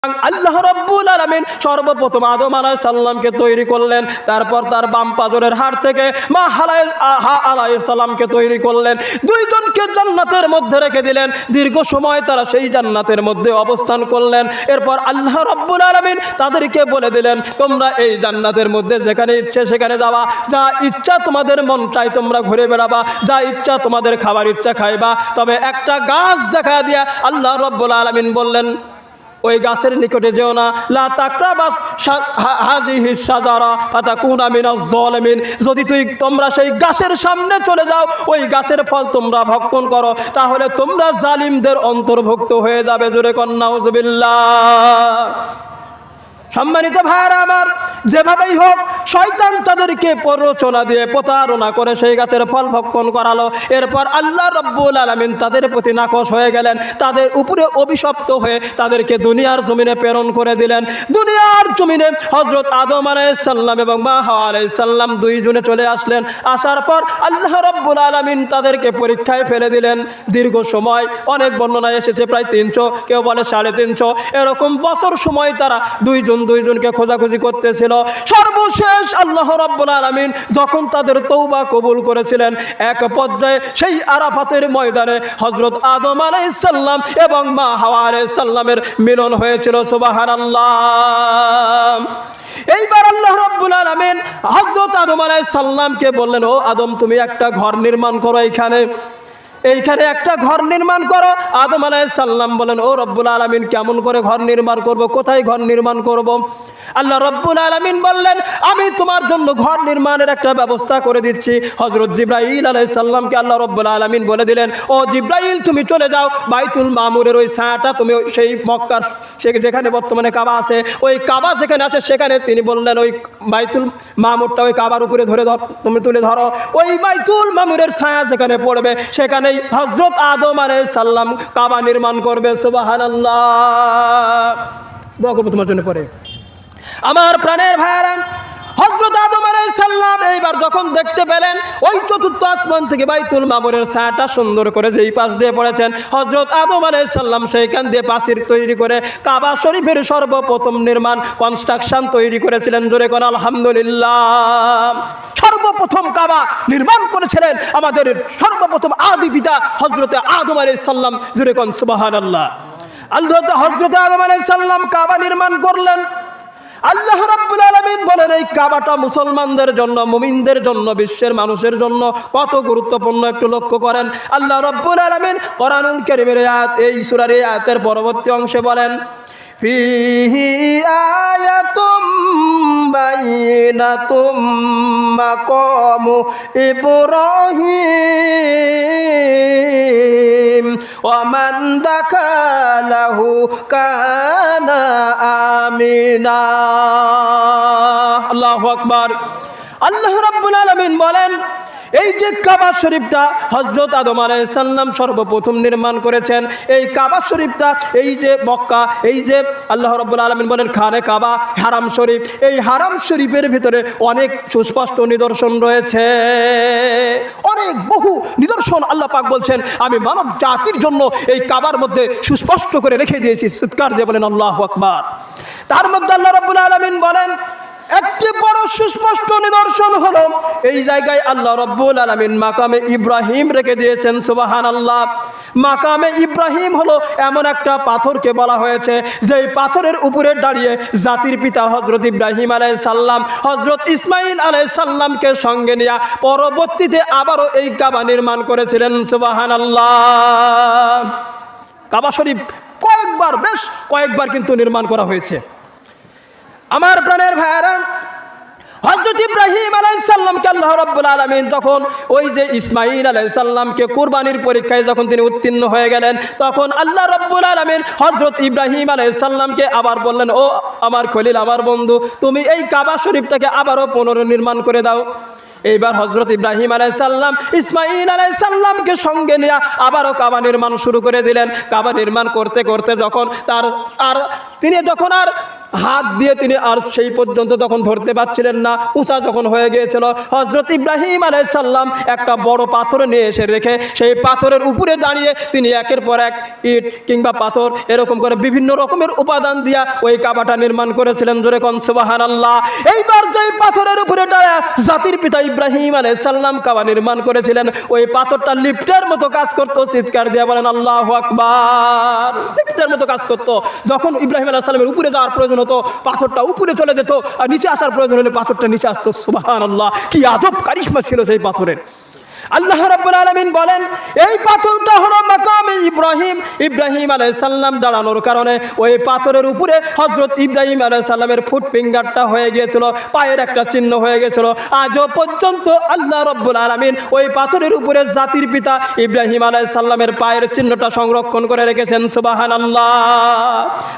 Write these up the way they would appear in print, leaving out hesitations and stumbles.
আল্লাহ রাব্বুল আলামিন সর্বপ্রথম আদম আলাইহিস সালামকে তৈরি করলেন, তারপর তার বাম পাজরের হাড় থেকে মা হাওয়া আলাইহিস সালামকে তৈরি করলেন। দুইজনকে জান্নাতের মধ্যে রেখে দিলেন। দীর্ঘ সময় তারা সেই জান্নাতের মধ্যে অবস্থান করলেন। এরপর আল্লাহ রাব্বুল আলামিন তাদেরকে বলে দিলেন, তোমরা এই জান্নাতের মধ্যে যেখানে ইচ্ছে সেখানে যাবা, যা ইচ্ছা তোমাদের মন চাই তোমরা ঘুরে বেড়াবা, যা ইচ্ছা তোমাদের খাবার ইচ্ছা খাইবা, তবে একটা গাছ দেখা দিয়া আল্লাহ রাব্বুল আলামিন বললেন, ওই গাছের নিকটে যেও না, লা তাকরাবাস হাযিহি শাজারা ফাতাকুনা মিনাজ জালিমিন। যদি তোমরা সেই গাছের সামনে চলে যাও, ওই গাছের ফল তোমরা ভক্ষণ করো, তাহলে তোমরা জালিমদের অন্তর্ভুক্ত হয়ে যাবে। জোরে কন নাউযুবিল্লাহ। সম্মানিত ভাইরা আমার, যেভাবেই হোক শয়তান তাদেরকে প্ররোচনা দিয়ে প্রতারণা করে সেই গাছের ফল ভক্ষণ করালো। এরপর আল্লাহ রাব্বুল আলামিন তাদের প্রতি নাকশ হয়ে গেলেন, তাদের উপরে অভিশপ্ত হয়ে তাদেরকে দুনিয়ার জমিনে প্রেরণ করে দিলেন। দুনিয়ার জমিনে হযরত আদম আলাইহিস সালাম এবং মা হাওয়া আলাইহিস সালাম দুইজনে চলে আসলেন। আসার পর আল্লাহ রাব্বুল আলামিন তাদেরকে পরীক্ষায় ফেলে দিলেন। দীর্ঘ সময়, অনেক বর্ণনায় এসেছে প্রায় 300, কেউ বলে 350, এরকম বছর সময় তারা দুইজনকে খোঁজাখুঁজি করতেছিল। সর্বশেষ আল্লাহ রাব্বুল আলামিন যখন তাদের তওবা কবুল করেছিলেন, এক পর্যায়ে সেই আরাফাতের ময়দানে হযরত আদম আলাইহিস সালাম এবং মা হাওয়া আলাইহিস সালামের মিলন হয়েছিল। সুবহানাল্লাহ। এইবার আল্লাহ রাব্বুল আলামিন হযরত আদম আলাইহিস সালামকে বললেন, ও আদম, তুমি একটা ঘর নির্মাণ করো, এইখানে একটা ঘর নির্মাণ করো। আদম আলাইহিস সালাম বলেন, ও রব্বুল আলামিন, কেমন করে ঘর নির্মাণ করব, কোথায় ঘর নির্মাণ করব? আল্লাহ রব্বুল আলামিন বললেন, আমি তোমার জন্য ঘর নির্মাণের একটা ব্যবস্থা করে দিচ্ছি। হযরত জিবরাইল আলাইহিস সালামকে আল্লাহ রব্বুল আলামিন বলে দিলেন, ও জিবরাইল, তুমি চলে যাও বাইতুল মামুরের ওই ছায়াটা, তুমি সেই মক্কার যেখানে বর্তমানে কাবা আছে, ওই কাবা যেখানে আছে সেখানে, তিনি বললেন, ওই বাইতুল মামুরটা ওই কাবার উপরে তুমি তুলে ধরো। ওই বাইতুল মামুরের ছায়া যেখানে পড়বে সেখানে হযরত আদম আলাইহিস সালাম কাবা নির্মাণ করবে। সুবহানাল্লাহ। দোয়া করব তোমার জন্য পরে। আমার প্রাণের ভাইরা, হযরত আদম আলাইহিস সালাম এইবার যখন দেখতে পেলেন ওই চতুর্থ আসমান থেকে বাইতুল মামুরের ছায়াটা সুন্দর করে যেই পাশ দিয়ে পড়েছেন, হযরত আদম আলাইহিস সালাম সেইখান দিয়ে পাঁচির তৈরি করে কাবা শরীফের সর্বপ্রথম নির্মাণ কনস্ট্রাকশন তৈরি করেছিলেন। জোরে কোন আলহামদুলিল্লাহ। সর্বপ্রথম কাবা নির্মাণ করেছিলেন আমাদের সর্বপ্রথম আদি পিতা হযরত আদম আলাইহিস সালাম। জোরে কোন সুবহানাল্লাহ। হযরত আদম আলাইহিস সালাম কাবা নির্মাণ করলেন। আল্লাহ রাব্বুল আলামিন বলেন, এই কাবাটা মুসলমানদের জন্য, মুমিনদের জন্য, বিশ্বের মানুষের জন্য কত গুরুত্বপূর্ণ একটু লক্ষ্য করেন। আল্লাহ রাব্বুল আলামিন কোরআনুল কারীমের এই সূরার এই আয়াতের পরবর্তী অংশে বলেন, ফিহি আয়াতুম বাইনাতুম মাকামু ইব্রাহিম ওয়া মান দাখালাহু কানা আমিনা। আল্লাহু আকবার। আল্লাহ রাব্বুল আলামিন বলেন, এই যে কাবা শরীফটা হযরত আদম আলাইহিস সালাম সর্বপ্রথম নির্মাণ করেছেন, এই কাবা শরীফটা, এই যে মক্কা, এই যে আল্লাহ রাব্বুল আলামিন বলেন খানে কাবা, হারাম শরীফ, এই হারাম শরীফের ভিতরে অনেক সুস্পষ্ট নিদর্শন রয়েছে, অনেক বহু নিদর্শন আল্লাহ পাক বলছেন আমি মানব জাতির জন্য এই কাবার মধ্যে সুস্পষ্ট করে রেখে দিয়েছি। চিৎকার দিয়ে বলেন আল্লাহু আকবার। তার মধ্যে আল্লাহ রাব্বুল আলামিন বলেন, একটি বড় সুস্পষ্ট নিদর্শন হলো এই জায়গায় আল্লাহ রাব্বুল আলামিন মাকামে ইব্রাহিম রেখে দিয়েছেন। সুবহানাল্লাহ। মাকামে ইব্রাহিম হলো এমন একটা পাথরকে বলা হয়েছে যেই পাথরের উপরে দাঁড়িয়ে জাতির পিতা হযরত ইব্রাহিম আলাইহিস সালাম হযরত ইসমাইল আলাইহিস সালামকে সঙ্গে নিয়ে পরবর্তীতে আবারও এই কাবা নির্মাণ করেছিলেন। সুবহানাল্লাহ। কাবা শরীফ বেশ কয়েকবার কিন্তু নির্মাণ করা হয়েছে। আমার প্রাণের ভাইরা, হযরত ইব্রাহিম আলাইহিস সালামকে আল্লাহ রাব্বুল আলামিন তখন ওই যে ইসমাইল আলাইহিস সালামকে কুরবানির পরীক্ষায় যখন তিনি উত্তীর্ণ হয়ে গেলেন, তখন আল্লাহ রাব্বুল আলামিন হযরত ইব্রাহিম আলাইহিস সালামকে আবার বললেন, ও আমার খলিল, আমার বন্ধু, তুমি এই কাবা শরীফটাকে আবারও পুনর্নির্মাণ করে দাও। এইবার হযরত ইব্রাহিম আলাইহিস সালাম ইসমাইল আলাইহিস সালামকে সঙ্গে নিয়ে আবারও কাবা নির্মাণ শুরু করে দিলেন। কাবা নির্মাণ করতে করতে যখন তিনি যখন আর হাত দিয়ে তিনি আর সেই পর্যন্ত তখন ধরতে পারছিলেন না, উঁচা যখন হয়ে গিয়েছিল, হযরত ইব্রাহিম আলাইহিস সালাম একটা বড় পাথর নিয়ে এসে রেখে সেই পাথরের উপরে দাঁড়িয়ে তিনি একের পর এক ইট কিংবা পাথর এরকম করে বিভিন্ন রকমের উপাদান দিয়া ওই কাবাটা নির্মাণ করেছিলেন। জোরে কোন সুবহানাল্লাহ। এইবার যেই পাথরের উপরে দাঁড়া জাতির পিতা ইব্রাহিম আলাইহিস সালাম কাবা নির্মাণ করেছিলেন, ওই পাথরটা লিফটের মতো কাজ করতো। চিৎকার দিয়ে বলেন আল্লাহু আকবার। লিফটের মতো কাজ করতো। যখন ইব্রাহিম আলাইহিস সালামের উপরে যাওয়ার প্রয়োজন হতো পাথরটা উপরে চলে যেত, আর নিচে আসার প্রয়োজন হলে পাথরটা নিচে আসতো। সুবহানাল্লাহ, কি আজব কারিশমা ছিল সেই পাথরের। আল্লাহ রাব্বুল আলামিন বলেন এই পাথরটা হলো মাকামে ইব্রাহিম। ইব্রাহিম আলাইহিস সালাম দাঁড়ানোর কারণে ওই পাথরের উপরে হযরত ইব্রাহিম আলাইহিস সালামের ফুট ফিঙ্গারটা হয়ে গিয়েছিল, পায়ের একটা চিহ্ন হয়ে গিয়েছিল। আজও পর্যন্ত আল্লাহ রাব্বুল আলামিন ওই পাথরের উপরে জাতির পিতা ইব্রাহিম আলাইহিস সালামের পায়ের চিহ্নটা সংরক্ষণ করে রেখেছেন। সুবহানাল্লাহ।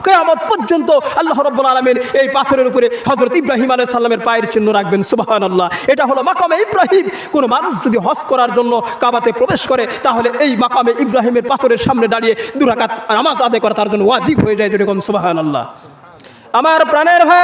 কিয়ামত পর্যন্ত আল্লাহ রাব্বুল আলামিন এই পাথরের উপরে হযরত ইব্রাহিম আলাইহিস সালামের পায়ের চিহ্ন রাখবেন। সুবহানাল্লাহ। এটা হলো মাকামে ইব্রাহিম। কোনো মানুষ যদি হজ করার জন্য কাবাতে প্রবেশ করে তাহলে এই মাকামে ইব্রাহিমের পাথরের সামনে দাঁড়িয়ে 2 রাকাত নামাজ আদায় করা তার জন্য ওয়াজিব হয়ে যায়। যেরকম সুবহানাল্লাহ। আমার প্রাণের ভাই